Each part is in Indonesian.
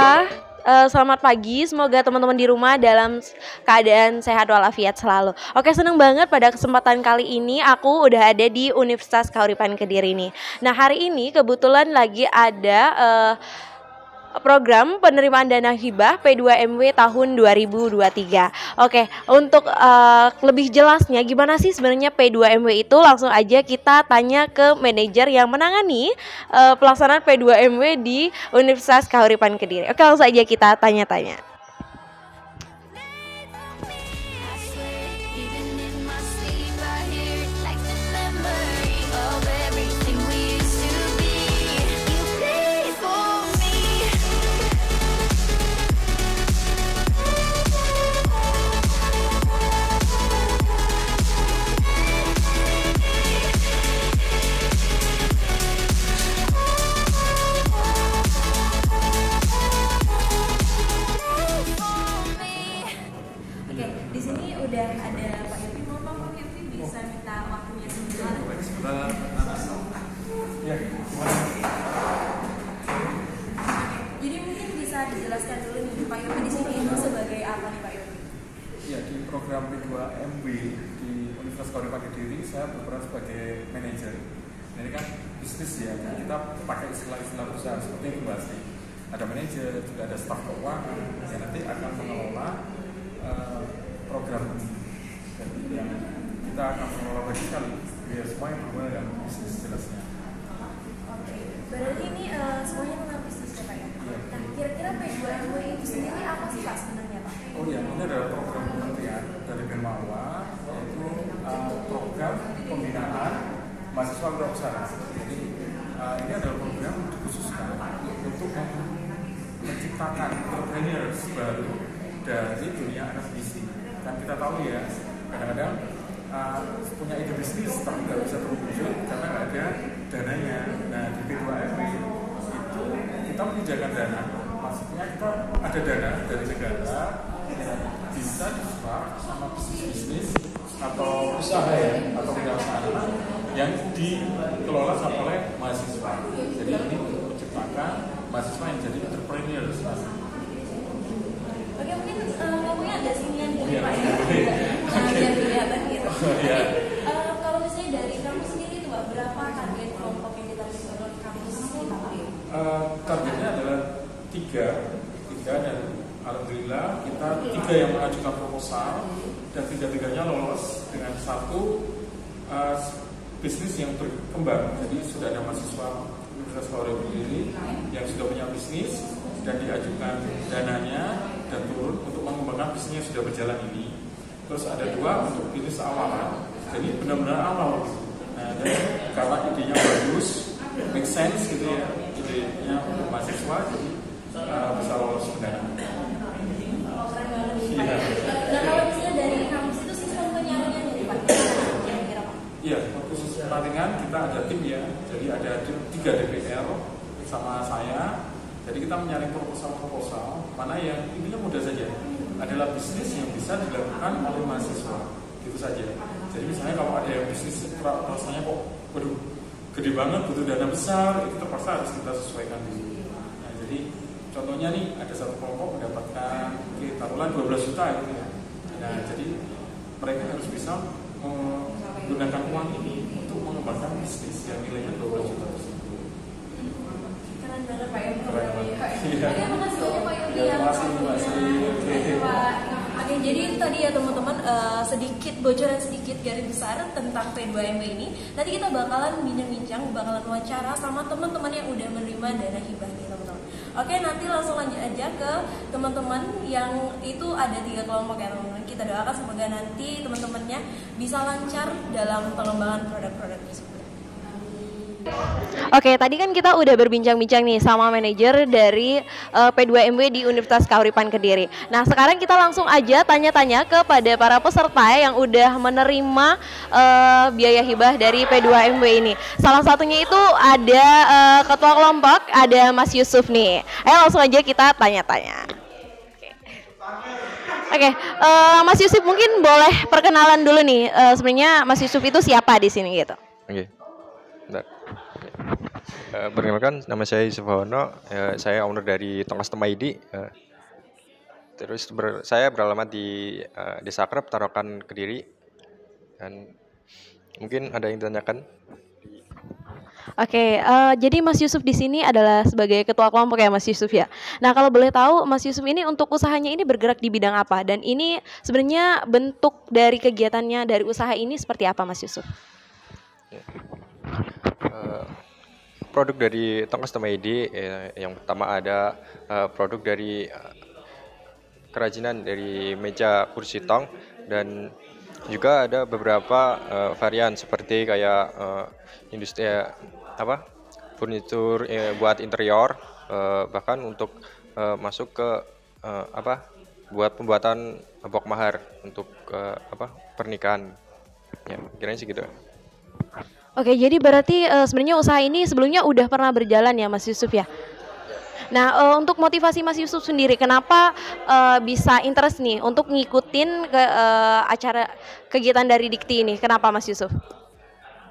Kak. Selamat pagi, semoga teman-teman di rumah dalam keadaan sehat walafiat selalu. Oke, seneng banget pada kesempatan kali ini aku udah ada di Universitas Kauripan Kediri nih. Nah, hari ini kebetulan lagi ada program penerimaan dana hibah P2MW tahun 2023. Oke, untuk lebih jelasnya gimana sih sebenarnya P2MW itu, langsung aja kita tanya ke manajer yang menangani pelaksanaan P2MW di Universitas Kauripan Kediri. Oke, langsung aja kita tanya-tanya. Udah ada Pak Yopi, mau Pak Yopi bisa minta waktunya sebentar? Jadi mungkin bisa dijelaskan dulu nih Pak Yopi di sini itu sebagai apa nih Pak Yopi? Ya, di program P2MW di Universitas Kauripan Kediri saya berperan sebagai manajer. Ini kan bisnis ya, kita pakai istilah-istilah perusahaan seperti itu Mbak. Ada manajer, juga ada staf keuangan yang nanti akan mengelola program ini. Jadi yang kita akan mengelola lagi sekali biar semua yang berhubungan dengan bisnis jelasnya. Oke, berarti ini semuanya tentang bisnis ya Pak ya? Nah, kira-kira P2MW itu sendiri apa sih Pak sebenarnya Pak? Oh iya, ini adalah program kementerian dari Benmawa, yaitu program pembinaan mahasiswa wirausaha. Jadi ini adalah program dikhususkan untuk menciptakan entrepreneurs baru dari dunia anak bisnis. Dan kita tahu ya, kadang-kadang punya ide bisnis tapi nggak bisa terwujud karena nggak ada dananya. Nah, di P2MW itu kita menyediakan dana, maksudnya kita ada dana dari negara yang bisa disebar sama bisnis atau usaha ya, atau usaha yang dikelola oleh mahasiswa. Jadi ini untuk menciptakan mahasiswa yang jadi entrepreneur. Oke, mungkin ngomongnya ada sinian dulu Pak ya, biar kelihatan gitu. Kalau misalnya dari kamu sendiri tuh Pak, berapa target kelompok yang ditargetkan oleh kamu sendiri Pak? Targetnya adalah tiga dan alhamdulillah kita 3 yang mengajukan proposal dan 3-3-nya lolos dengan satu bisnis yang berkembang. Jadi sudah ada mahasiswa Universitas Kauripan Kediri yang sudah punya bisnis dan diajukan dananya dan turun untuk mengembangkan bisnis yang sudah berjalan ini. Terus ada 2 untuk bisnis awalan, jadi benar-benar awal. Nah, dan karena idenya bagus, make sense gitu ya, idenya untuk mahasiswa, jadi bisa lolos pendanaan. Nah, kalau misalnya dari kampus itu sistem penyaringan dari Pak, kira-kira Pak? Iya, khusus penyaringan kita ada tim ya, jadi ada 3 DPR sama saya. Jadi kita menyaring proposal mana yang intinya mudah saja, adalah bisnis yang bisa dilakukan oleh mahasiswa, gitu saja. Jadi misalnya kalau ada yang bisnis rasanya kok, waduh, gede banget, butuh dana besar, itu terpaksa harus kita sesuaikan dulu. Nah, jadi contohnya nih ada satu kelompok mendapatkan taruhlah 12 juta gitu ya. Nah, jadi mereka harus bisa menggunakan uang ini untuk mengembangkan bisnis yang nilainya 12 juta tersebut. Keren banget Pak ya. Iya. Makasih banyak Pak Yopi. Terima kasih. Oke, jadi itu tadi ya teman-teman, bocoran sedikit garis besar tentang P2MW ini. Nanti kita bakalan bincang-bincang, bakalan wawancara sama teman-teman yang udah menerima dana hibah nih teman-teman. Oke, nanti langsung lanjut aja ke teman-teman yang itu ada 3 kelompok ya teman-teman. Kita doakan semoga nanti teman-temannya bisa lancar dalam pengembangan produk-produk tersebut. Oke, tadi kan kita udah berbincang-bincang nih sama manajer dari P2MW di Universitas Kauripan Kediri. Nah, sekarang kita langsung aja tanya-tanya kepada para peserta yang udah menerima biaya hibah dari P2MW ini. Salah satunya itu ada ketua kelompok, ada Mas Yusuf nih. Ayo langsung aja kita tanya-tanya. Oke, Mas Yusuf mungkin boleh perkenalan dulu nih. Sebenarnya Mas Yusuf itu siapa di sini gitu? Oke. Bentar. Perkenalkan, nama saya Yusuf Hawono. Saya owner dari Tong Custom ID. Terus saya beralamat di Desa Akrab, Tarokan, Kediri. Dan mungkin ada yang ditanyakan. Oke, jadi Mas Yusuf di sini adalah sebagai ketua kelompok ya Mas Yusuf ya. Nah kalau boleh tahu Mas Yusuf ini untuk usahanya ini bergerak di bidang apa? Dan ini sebenarnya bentuk dari kegiatannya dari usaha ini seperti apa Mas Yusuf? Produk dari Tong Custom ID, yang pertama ada produk dari kerajinan dari meja kursi tong, dan juga ada beberapa varian seperti kayak industri furnitur buat interior, bahkan untuk masuk ke buat pembuatan bok mahar untuk pernikahan. Ya, kira-kira sih gitu. Oke, jadi berarti sebenarnya usaha ini sebelumnya udah pernah berjalan ya Mas Yusuf ya? Nah, untuk motivasi Mas Yusuf sendiri, kenapa bisa interest nih untuk ngikutin ke acara kegiatan dari Dikti ini? Kenapa Mas Yusuf?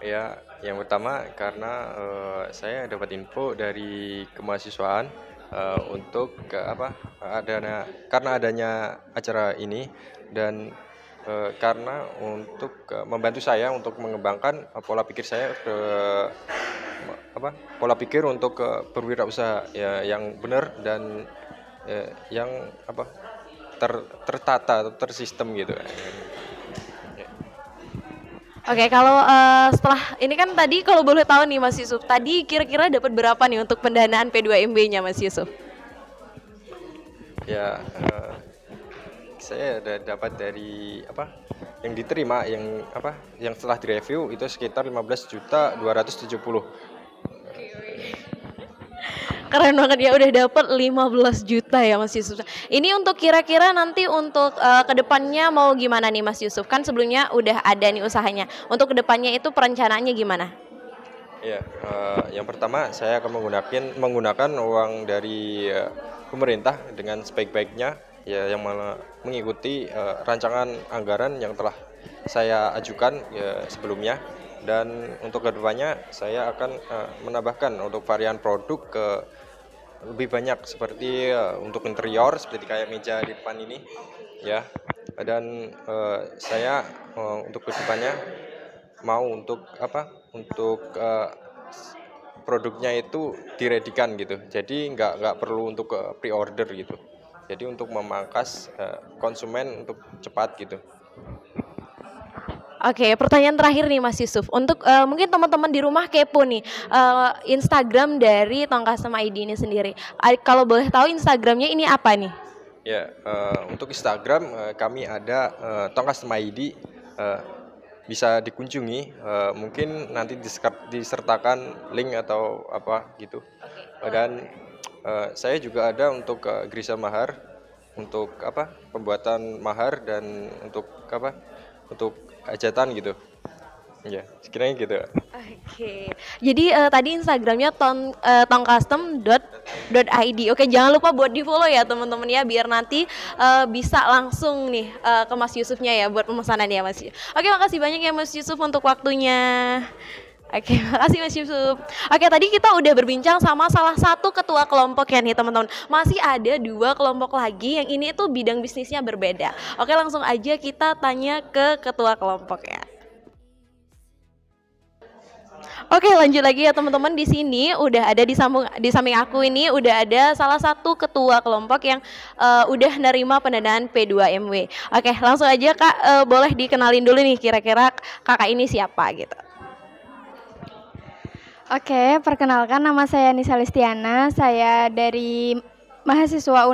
Ya, yang pertama karena saya dapat info dari kemahasiswaan untuk karena adanya acara ini, dan karena untuk membantu saya untuk mengembangkan pola pikir saya pola pikir untuk berwirausaha ya, yang benar dan yang tertata atau tersistem gitu. Oke, kalau setelah ini kan tadi kalau boleh tahu nih Mas Yusuf, tadi kira-kira dapat berapa nih untuk pendanaan P2MB-nya Mas Yusuf? Ya, saya ada dapat dari yang diterima yang setelah direview itu sekitar 15.270.000. Keren banget ya, udah dapat 15 juta ya Mas Yusuf. Ini untuk kira-kira nanti untuk kedepannya mau gimana nih Mas Yusuf? Kan sebelumnya udah ada nih usahanya. Untuk kedepannya itu perencanaannya gimana? Ya, yang pertama saya akan menggunakan uang dari pemerintah dengan sebaik-baiknya, ya, yang mengikuti rancangan anggaran yang telah saya ajukan ya, sebelumnya. Dan untuk kedepannya saya akan menambahkan untuk varian produk ke lebih banyak, seperti untuk interior seperti kayak meja di depan ini ya. Dan saya untuk kedepannya mau untuk produknya itu diredikan gitu, jadi nggak perlu untuk pre-order gitu, jadi untuk memangkas konsumen untuk cepat gitu. Oke, pertanyaan terakhir nih Mas Yusuf. Untuk mungkin teman-teman di rumah kepo nih, Instagram dari Tong Custom ID ini sendiri. Kalau boleh tahu Instagramnya ini apa nih? Ya, untuk Instagram kami ada Tong Custom ID, bisa dikunjungi. Mungkin nanti disertakan link atau apa gitu. Dan saya juga ada untuk Grisel Mahar, untuk pembuatan mahar dan untuk hajatan gitu. Ya, sekiranya gitu. Oke. Jadi tadi Instagramnya tongcustom.id. Oke, jangan lupa buat di follow ya teman-teman ya, biar nanti bisa langsung nih ke Mas Yusufnya ya buat pemesanan ya Mas. Oke, makasih banyak ya Mas Yusuf untuk waktunya. Oke, makasih Mas Yusuf. Oke, tadi kita udah berbincang sama salah satu ketua kelompok ya nih teman-teman. Masih ada 2 kelompok lagi yang ini tuh bidang bisnisnya berbeda. Oke, langsung aja kita tanya ke ketua kelompok ya. Oke, lanjut lagi ya teman-teman. Di sini udah ada di samping aku ini udah ada salah satu ketua kelompok yang udah nerima pendanaan P2MW. Oke, langsung aja Kak, boleh dikenalin dulu nih kira-kira kakak ini siapa gitu. Oke, perkenalkan nama saya Nisa Listiana. Saya dari mahasiswa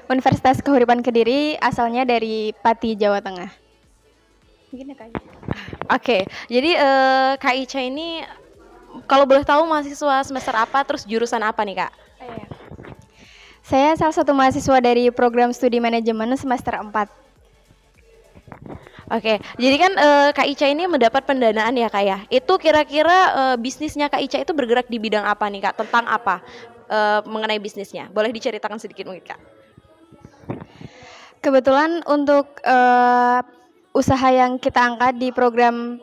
Universitas Kahuripan Kediri, asalnya dari Pati, Jawa Tengah. Begini Kak. Oke, jadi Kak Ica ini kalau boleh tahu mahasiswa semester apa, terus jurusan apa nih Kak? Iya. Saya salah satu mahasiswa dari program studi manajemen semester 4. Oke, jadi kan Kak Ica ini mendapat pendanaan ya Kak ya. Itu kira-kira bisnisnya Kak Ica itu bergerak di bidang apa nih Kak? Tentang apa mengenai bisnisnya? Boleh diceritakan sedikit mungkin Kak? Kebetulan untuk usaha yang kita angkat di program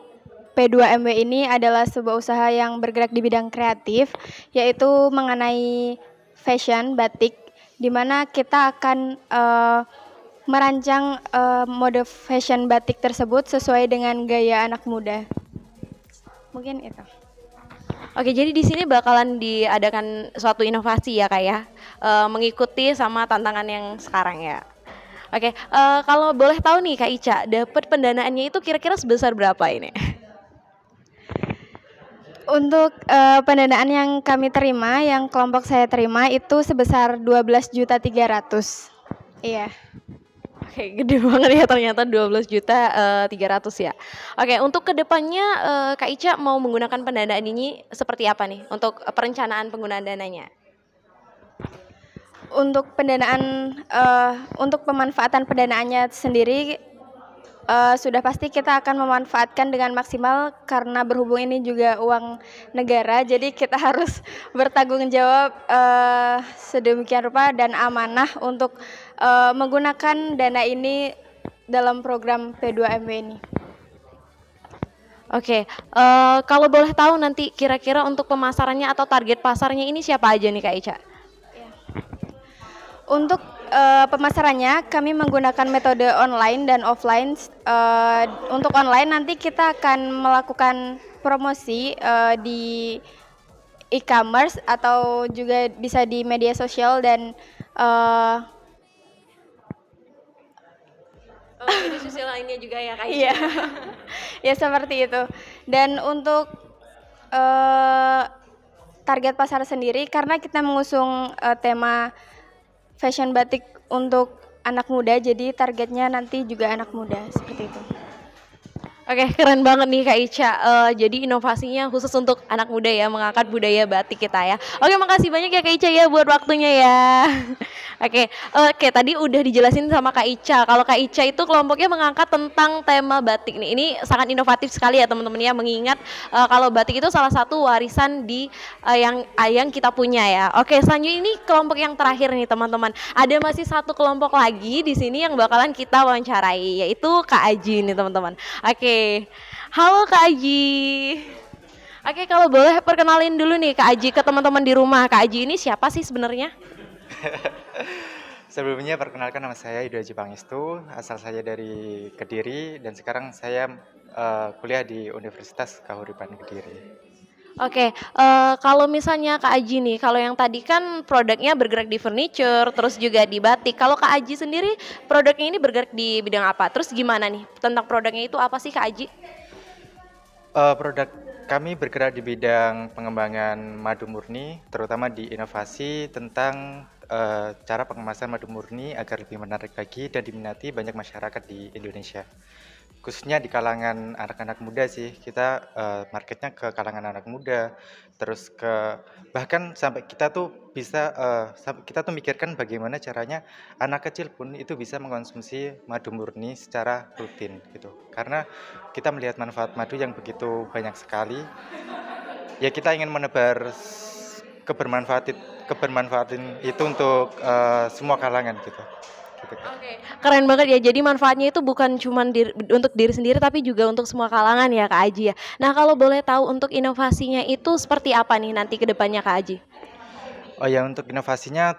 P2MW ini adalah sebuah usaha yang bergerak di bidang kreatif, yaitu mengenai fashion batik, di mana kita akan merancang mode fashion batik tersebut sesuai dengan gaya anak muda. Mungkin itu. Oke, jadi di sini bakalan diadakan suatu inovasi ya Kak ya, mengikuti sama tantangan yang sekarang ya. Oke, kalau boleh tahu nih Kak Ica, dapat pendanaannya itu kira-kira sebesar berapa ini? Untuk pendanaan yang kami terima, yang kelompok saya terima itu sebesar 12.300.000. Iya. Oke, gede banget ya ternyata 12.300.000 ya. Oke, untuk kedepannya Kak Ica mau menggunakan pendanaan ini seperti apa nih untuk perencanaan penggunaan dananya? Untuk pendanaan, untuk pemanfaatan pendanaannya sendiri sudah pasti kita akan memanfaatkan dengan maksimal karena berhubung ini juga uang negara, jadi kita harus bertanggung jawab sedemikian rupa dan amanah untuk menggunakan dana ini dalam program P2MW ini. Oke, kalau boleh tahu nanti kira-kira untuk pemasarannya atau target pasarnya ini siapa aja nih Kak Ica? Untuk pemasarannya kami menggunakan metode online dan offline. Untuk online nanti kita akan melakukan promosi di e-commerce atau juga bisa di media sosial dan media sosial lainnya juga ya Kak Ica? Iya, ya seperti itu. Dan untuk target pasar sendiri, karena kita mengusung tema fashion batik untuk anak muda, jadi targetnya nanti juga anak muda, seperti itu. Oke, keren banget nih Kak Ica. Jadi inovasinya khusus untuk anak muda ya, mengangkat budaya batik kita ya. Oke, makasih banyak ya Kak Ica ya buat waktunya ya. Oke, tadi udah dijelasin sama Kak Ica. Kalau Kak Ica itu kelompoknya mengangkat tentang tema batik nih. Ini sangat inovatif sekali ya teman-teman ya, mengingat kalau batik itu salah satu warisan di yang kita punya ya. Oke, selanjutnya ini kelompok yang terakhir nih teman-teman. Ada masih satu kelompok lagi di sini yang bakalan kita wawancarai, yaitu Kak Aji nih teman-teman. Oke, halo Kak Aji. Oke, kalau boleh perkenalin dulu nih Kak Aji ke teman-teman di rumah. Kak Aji ini siapa sih sebenarnya? Sebelumnya perkenalkan, nama saya Ido Aji Pangestu, asal saya dari Kediri dan sekarang saya kuliah di Universitas Kahuripan Kediri. Oke, kalau misalnya Kak Aji nih, kalau yang tadi kan produknya bergerak di furniture, terus juga di batik. Kalau Kak Aji sendiri produknya ini bergerak di bidang apa? Terus gimana nih tentang produknya itu apa sih Kak Aji? Produk kami bergerak di bidang pengembangan madu murni, terutama di inovasi tentang cara pengemasan madu murni agar lebih menarik lagi dan diminati banyak masyarakat di Indonesia. Khususnya di kalangan anak-anak muda sih, kita marketnya ke kalangan anak muda, terus bahkan sampai kita tuh bisa kita tuh mikirkan bagaimana caranya anak kecil pun itu bisa mengkonsumsi madu murni secara rutin gitu. Karena kita melihat manfaat madu yang begitu banyak sekali, ya kita ingin menebar kebermanfaatin itu untuk semua kalangan gitu. Oke, keren banget ya. Jadi manfaatnya itu bukan cuma untuk diri sendiri tapi juga untuk semua kalangan ya Kak Aji ya. Nah, kalau boleh tahu untuk inovasinya itu seperti apa nih nanti ke depannya Kak Aji? Oh ya, untuk inovasinya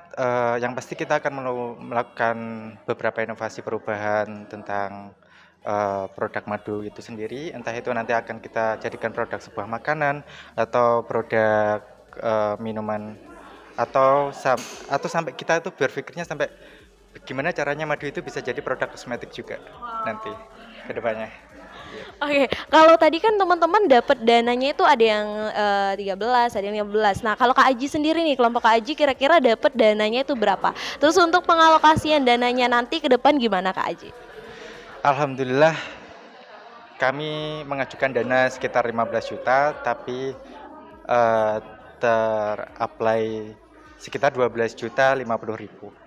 yang pasti kita akan melakukan beberapa inovasi perubahan tentang produk madu itu sendiri. Entah itu nanti akan kita jadikan produk sebuah makanan atau produk minuman atau sampai kita itu berpikirnya sampai gimana caranya madu itu bisa jadi produk kosmetik juga nanti ke depannya. Oke, kalau tadi kan teman-teman dapat dananya itu ada yang 13, ada yang 15. Nah, kalau Kak Aji sendiri nih, kelompok Kak Aji kira-kira dapat dananya itu berapa? Terus untuk pengalokasian dananya nanti ke depan gimana Kak Aji? Alhamdulillah kami mengajukan dana sekitar 15 juta tapi ter-apply sekitar 12.050.000.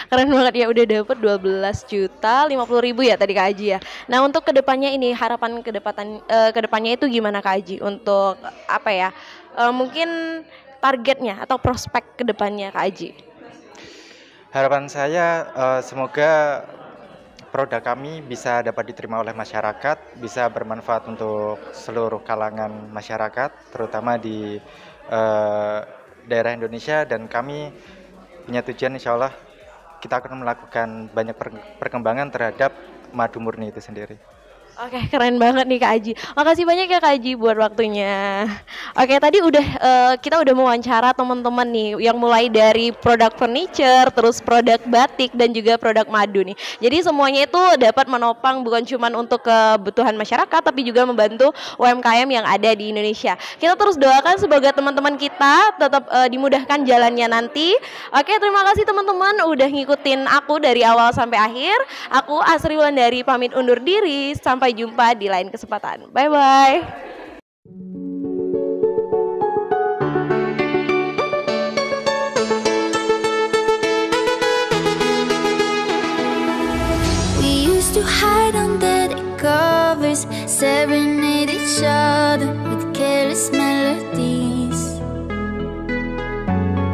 Keren banget ya, udah dapet 12.050.000 ya tadi Kak Aji ya. Nah, untuk kedepannya ini harapan kedepannya itu gimana Kak Aji untuk apa ya? Mungkin targetnya atau prospek kedepannya Kak Aji? Harapan saya semoga produk kami bisa dapat diterima oleh masyarakat, bisa bermanfaat untuk seluruh kalangan masyarakat, terutama di daerah Indonesia, dan kami punya tujuan insya Allah kita akan melakukan banyak perkembangan terhadap madu murni itu sendiri. Oke, keren banget nih Kak Aji. Makasih banyak ya Kak Aji buat waktunya. Oke, tadi kita udah mewawancara teman-teman nih yang mulai dari produk furniture, terus produk batik dan juga produk madu nih. Jadi semuanya itu dapat menopang bukan cuma untuk kebutuhan masyarakat tapi juga membantu UMKM yang ada di Indonesia. Kita terus doakan semoga teman-teman kita tetap dimudahkan jalannya nanti. Oke, terima kasih teman-teman udah ngikutin aku dari awal sampai akhir. Aku Asri Wulandari pamit undur diri. Sampai jumpa di lain kesempatan. Bye-bye. We used to hide under the covers, serenade each other with careless melodies.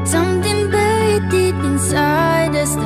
Something buried deep inside us.